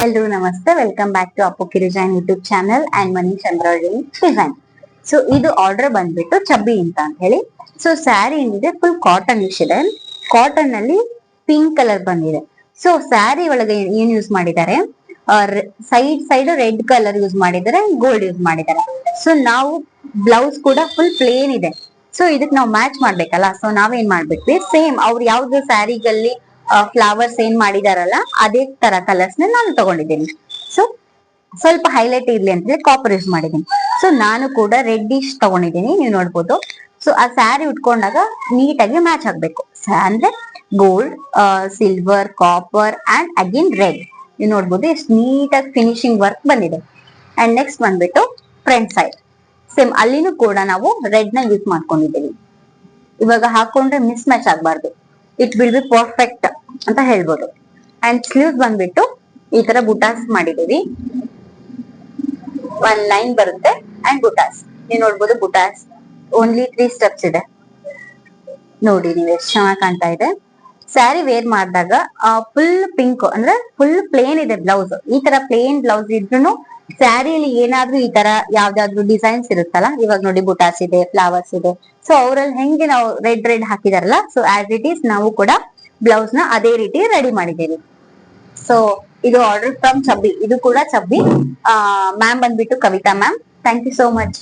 ಎಲ್ರಿಗೂ ನಮಸ್ತೆ, welcome back to Appu ಕಿರಿಜೈನ್ YouTube channel and Manish embroidering design. So ಇದು ಆರ್ಡರ್ ಬಂದ್ಬಿಟ್ಟು ಚಬ್ಬಿ ಅಂತ ಹೇಳಿ. ಸೊ ಸ್ಯಾರಿ ಏನಿದೆ ಫುಲ್ ಕಾಟನ್ ಇಶ್ ಇದೆ. ಕಾಟನ್ ಅಲ್ಲಿ ಪಿಂಕ್ ಕಲರ್ ಬಂದಿದೆ. ಸೊ ಸ್ಯಾರಿ ಒಳಗೆ ಏನ್ ಯೂಸ್ ಮಾಡಿದ್ದಾರೆ, ಸೈಡ್ ರೆಡ್ ಕಲರ್ ಯೂಸ್ ಮಾಡಿದ್ದಾರೆ, ಗೋಲ್ಡ್ ಯೂಸ್ ಮಾಡಿದ್ದಾರೆ. ಸೊ ನಾವು ಬ್ಲೌಸ್ ಕೂಡ ಫುಲ್ ಪ್ಲೇನ್ ಇದೆ. ಸೊ ಇದಕ್ ನಾವು ಮ್ಯಾಚ್ ಮಾಡ್ಬೇಕಲ್ಲ, ಸೊ ನಾವೇನ್ ಮಾಡ್ಬಿಟ್ವಿ, ಸೇಮ್ ಅವ್ರು ಯಾವ್ದು ಸ್ಯಾರಿಗಲ್ಲಿ ಫ್ಲವರ್ಸ್ ಏನ್ ಮಾಡಿದಾರಲ್ಲ ಅದೇ ತರ ಕಲರ್ಸ್ ನಾನು ತಗೊಂಡಿದ್ದೀನಿ. ಸೊ ಸ್ವಲ್ಪ ಹೈಲೈಟ್ ಇರ್ಲಿ ಅಂತ ಹೇಳಿ ಕಾಪರ್ ಯೂಸ್ ಮಾಡಿದ್ದೀನಿ. ಸೊ ನಾನು ಕೂಡ ರೆಡ್ಡಿಶ್ ತಗೊಂಡಿದ್ದೀನಿ, ನೀವು ನೋಡ್ಬೋದು. ಸೊ ಆ ಸ್ಯಾರಿ ಉಟ್ಕೊಂಡಾಗ ನೀಟಾಗಿ ಮ್ಯಾಚ್ ಆಗ್ಬೇಕು. ಅಂದ್ರೆ gold, silver, copper and again red. ನೀವು ನೋಡ್ಬೋದು ಎಷ್ಟು ನೀಟಾಗಿ ಫಿನಿಶಿಂಗ್ ವರ್ಕ್ ಬಂದಿದೆ. ಅಂಡ್ ನೆಕ್ಸ್ಟ್ ಬಂದ್ಬಿಟ್ಟು ಫ್ರಂಟ್ ಸೈಡ್ ಸೇಮ್ ಅಲ್ಲಿನೂ ಕೂಡ ನಾವು ರೆಡ್ ನ ಯೂಸ್ ಮಾಡ್ಕೊಂಡಿದ್ದೀವಿ. ಇವಾಗ ಹಾಕೊಂಡ್ರೆ ಮಿಸ್ ಮ್ಯಾಚ್ ಆಗ್ಬಾರ್ದು, ಇಟ್ ವಿಲ್ ಬಿ ಪರ್ಫೆಕ್ಟ್ ಅಂತ ಹೇಳ್ಬೋದು. ಅಂಡ್ ಸ್ಲೀವ್ಸ್ ಬಂದ್ಬಿಟ್ಟು ಈ ತರ ಬುಟಾಸ್ ಮಾಡಿದೀವಿ, ಒನ್ ಲೈನ್ ಬರುತ್ತೆ ಅಂಡ್ ಬುಟಾಸ್. ನೀವು ನೋಡ್ಬೋದು ಬುಟಾಸ್ ಓನ್ಲಿ 3 ಸ್ಟೆಪ್ಸ್ ಇದೆ. ನೋಡಿ ನೀವು ಎಷ್ಟು ಚೆನ್ನಾಗಿ ಕಾಣ್ತಾ ಇದೆ. ಸ್ಯಾರಿ ವೇರ್ ಮಾಡಿದಾಗ ಫುಲ್ ಪಿಂಕ್ ಅಂದ್ರೆ ಫುಲ್ ಪ್ಲೇನ್ ಇದೆ ಬ್ಲೌಸ್. ಈ ತರ ಪ್ಲೇನ್ ಬ್ಲೌಸ್ ಇದ್ರೂ ಸ್ಯಾರಿಯಲ್ಲಿ ಏನಾದ್ರೂ ಈ ತರ ಯಾವ್ದಾದ್ರು ಡಿಸೈನ್ಸ್ ಇರುತ್ತಲ್ಲ, ಇವಾಗ ನೋಡಿ ಬುಟಾಸ್ ಇದೆ, ಫ್ಲವರ್ಸ್ ಇದೆ. ಸೊ ಅವರಲ್ಲಿ ಹೆಂಗೆ ನಾವು ರೆಡ್ ಹಾಕಿದಾರಲ್ಲ, ಸೊ ಆಸ್ ಇಟ್ ಈಸ್ ನಾವು ಕೂಡ ಬ್ಲೌಸ್ ನ ಅದೇ ರೀತಿ ರೆಡಿ ಮಾಡಿದ್ದೀವಿ. ಸೊ ಇದು ಆರ್ಡರ್ ಫ್ರಮ್ ಚಬ್ಬಿ. ಇದು ಕೂಡ ಚಬ್ಬಿ. ಮ್ಯಾಮ್ ಬಂದ್ಬಿಟ್ಟು Kavitha ma'am. Thank you so much.